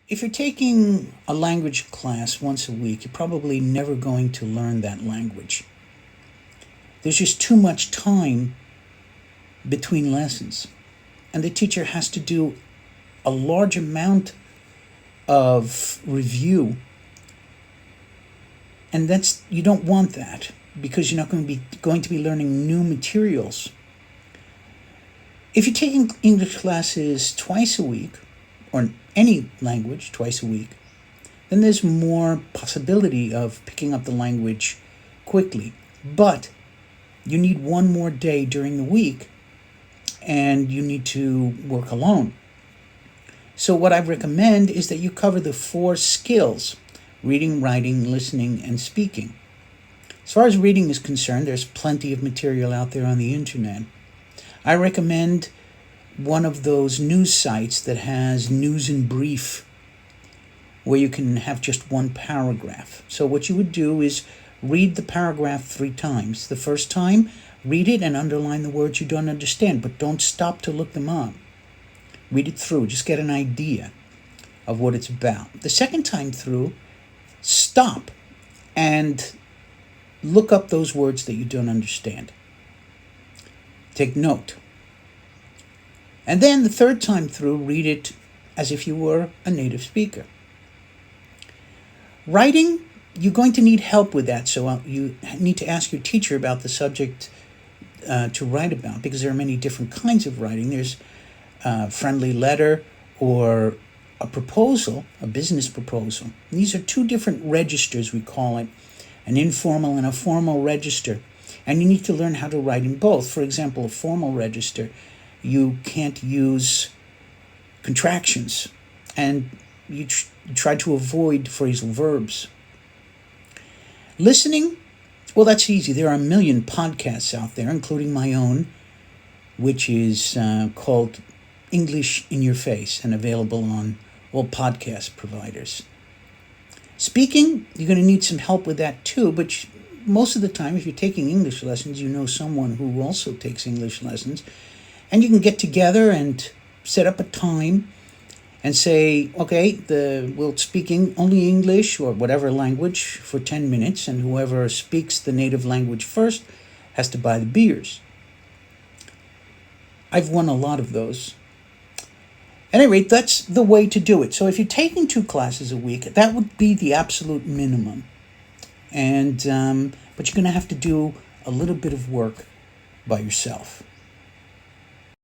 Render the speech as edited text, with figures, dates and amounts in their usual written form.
If you're taking a language class once a week, you're probably never going to learn that language. There's just too much time between lessons, and the teacher has to do a large amount of review, and you don't want that because you're not going to be learning new materials. If you're taking English classes twice a week, or any language twice a week, then there's more possibility of picking up the language quickly. But you need one more day during the week, and you need to work alone. So what I recommend is that you cover the 4 skills: reading, writing, listening, and speaking. As far as reading is concerned, there's plenty of material out there on the internet. I recommend one of those news sites that has news in brief, where you can have just one paragraph. So what you would do is read the paragraph 3 times. The first time, read it and underline the words you don't understand, but don't stop to look them up. Read it through, just get an idea of what it's about. The second time through, stop and look up those words that you don't understand. Take note. And then the third time through, read it as if you were a native speaker. Writing, you're going to need help with that, so you need to ask your teacher about the subject to write about, because there are many different kinds of writing. There's a friendly letter or a proposal, a business proposal. And these are 2 different registers, we call it, an informal and a formal register. And you need to learn how to write in both. For example, a formal register, you can't use contractions, and you try to avoid phrasal verbs. Listening, well, that's easy. There are a million podcasts out there, including my own, which is called English in Your Face and available on all podcast providers. Speaking, you're going to need some help with that too, but most of the time, if you're taking English lessons, you know someone who also takes English lessons, and you can get together and set up a time and say, okay, we'll speaking only English or whatever language for 10 minutes, and whoever speaks the native language first has to buy the beers. I've won a lot of those. At any rate, that's the way to do it. So if you're taking 2 classes a week, that would be the absolute minimum. And but you're going to have to do a little bit of work by yourself.